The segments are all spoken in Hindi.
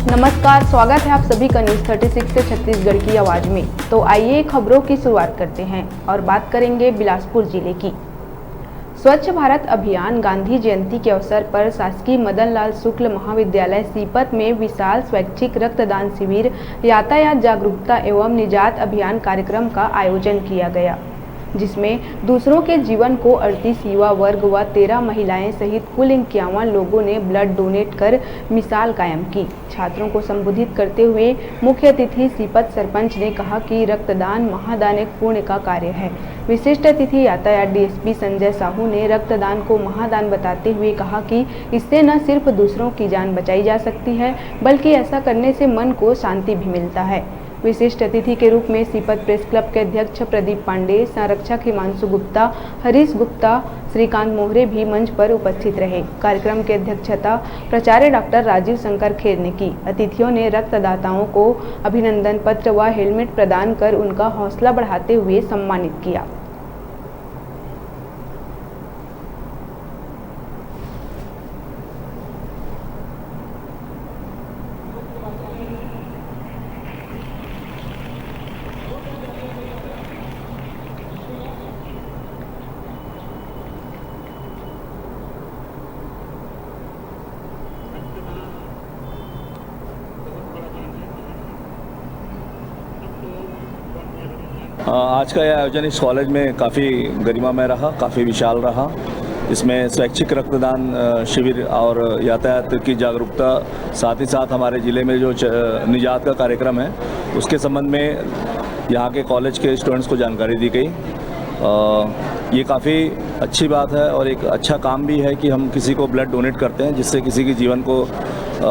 नमस्कार, स्वागत है आप सभी का न्यूज़ 36 से छत्तीसगढ़ की आवाज़ में। तो आइए खबरों की शुरुआत करते हैं और बात करेंगे बिलासपुर जिले की। स्वच्छ भारत अभियान गांधी जयंती के अवसर पर शासकीय मदन लाल शुक्ल महाविद्यालय सीपत में विशाल स्वैच्छिक रक्तदान शिविर, यातायात जागरूकता एवं निजात अभियान कार्यक्रम का आयोजन किया गया, जिसमें दूसरों के जीवन को 38 युवा वर्ग व 13 महिलाएं सहित कुल 51 लोगों ने ब्लड डोनेट कर मिसाल कायम की। छात्रों को संबोधित करते हुए मुख्य अतिथि सीपत सरपंच ने कहा कि रक्तदान महादान एक पुण्य का कार्य है। विशिष्ट अतिथि यातायात डीएसपी संजय साहू ने रक्तदान को महादान बताते हुए कहा कि इससे न सिर्फ दूसरों की जान बचाई जा सकती है, बल्कि ऐसा करने से मन को शांति भी मिलता है। विशिष्ट अतिथि के रूप में सीपत प्रेस क्लब के अध्यक्ष प्रदीप पांडे, संरक्षक हिमांशु गुप्ता, हरीश गुप्ता, श्रीकांत मोहरे भी मंच पर उपस्थित रहे। कार्यक्रम की अध्यक्षता प्राचार्य डॉक्टर राजीव शंकर खेर ने की। अतिथियों ने रक्तदाताओं को अभिनंदन पत्र व हेलमेट प्रदान कर उनका हौसला बढ़ाते हुए सम्मानित किया। आज का यह आयोजन इस कॉलेज में काफ़ी गरिमामय रहा, काफ़ी विशाल रहा। इसमें स्वैच्छिक रक्तदान शिविर और यातायात की जागरूकता, साथ ही साथ हमारे ज़िले में जो निजात का कार्यक्रम है उसके संबंध में यहाँ के कॉलेज के स्टूडेंट्स को जानकारी दी गई। ये काफ़ी अच्छी बात है और एक अच्छा काम भी है कि हम किसी को ब्लड डोनेट करते हैं, जिससे किसी के जीवन को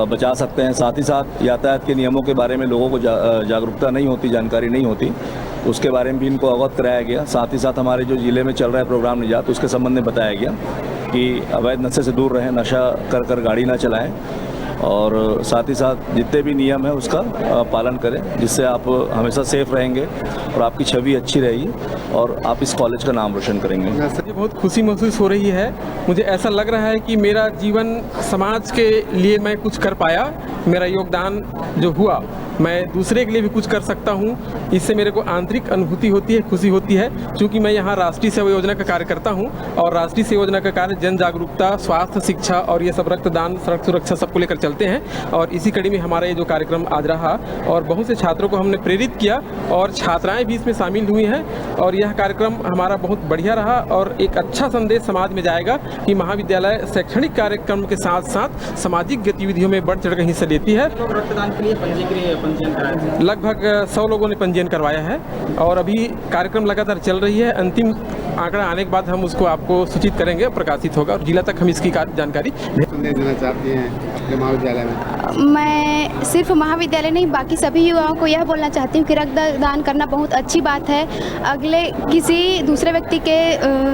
बचा सकते हैं। साथ ही साथ यातायात के नियमों के बारे में लोगों को जागरूकता नहीं होती, जानकारी नहीं होती, उसके बारे में भी इनको अवगत कराया गया। साथ ही साथ हमारे जो ज़िले में चल रहा है प्रोग्राम निजात, उसके संबंध में बताया गया कि अवैध नशे से दूर रहें, नशा कर गाड़ी ना चलाएं और साथ ही साथ जितने भी नियम है उसका पालन करें, जिससे आप हमेशा सेफ रहेंगे और आपकी छवि अच्छी रहेगी और आप इस कॉलेज का नाम रोशन करेंगे। मुझे बहुत खुशी महसूस हो रही है। मुझे ऐसा लग रहा है कि मेरा जीवन समाज के लिए मैं कुछ कर पाया, मेरा योगदान जो हुआ मैं दूसरे के लिए भी कुछ कर सकता हूँ। इससे मेरे को आंतरिक अनुभूति होती है, खुशी होती है। क्योंकि मैं यहाँ राष्ट्रीय सेवा योजना का कार्य करता हूँ और राष्ट्रीय सेवा योजना का कार्य जन जागरूकता, स्वास्थ्य, शिक्षा और ये सब रक्तदान, सड़क सुरक्षा सबको लेकर चलते हैं। और इसी कड़ी में हमारा ये जो कार्यक्रम आज रहा और बहुत से छात्रों को हमने प्रेरित किया और छात्राएँ भी इसमें शामिल हुई हैं और यह कार्यक्रम हमारा बहुत बढ़िया रहा और एक अच्छा संदेश समाज में जाएगा कि महाविद्यालय शैक्षणिक कार्यक्रम के साथ साथ सामाजिक गतिविधियों में बढ़ चढ़ कर हिस्सा लेती है। रक्तदान के लिए पंजीयन लगभग 100 लोगों ने पंजीयन करवाया है और अभी कार्यक्रम लगातार चल रही है। अंतिम आंकड़ा आने के बाद हम उसको आपको सूचित करेंगे, प्रकाशित होगा और जिला तक हम इसकी जानकारी देना चाहती हैं अपने महाविद्यालय में। मैं सिर्फ महाविद्यालय नहीं, बाकी सभी युवाओं को यह बोलना चाहती हूँ कि रक्तदान करना बहुत अच्छी बात है। अगले किसी दूसरे व्यक्ति के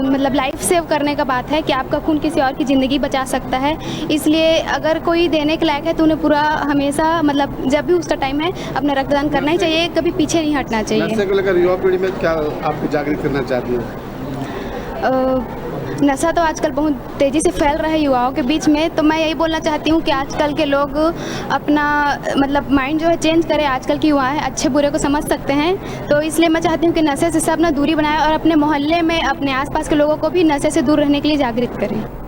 मतलब लाइफ सेव करने का बात है कि आपका खून किसी और की ज़िंदगी बचा सकता है। इसलिए अगर कोई देने के लायक है तो उन्हें पूरा हमेशा मतलब जब भी उसका टाइम है अपना रक्तदान करना ही चाहिए, कभी पीछे नहीं हटना चाहिए। नशे को लेकर युवा पीढ़ी में क्या आपको जागरूक करना चाहती हूँ? नशा तो आजकल बहुत तेज़ी से फैल रहा है युवाओं के बीच में, तो मैं यही बोलना चाहती हूँ कि आजकल के लोग अपना मतलब माइंड जो है चेंज करें। आजकल की युवा है अच्छे बुरे को समझ सकते हैं, तो इसलिए मैं चाहती हूँ कि नशे से सब ना दूरी बनाएं और अपने मोहल्ले में अपने आसपास के लोगों को भी नशे से दूर रहने के लिए जागृत करें।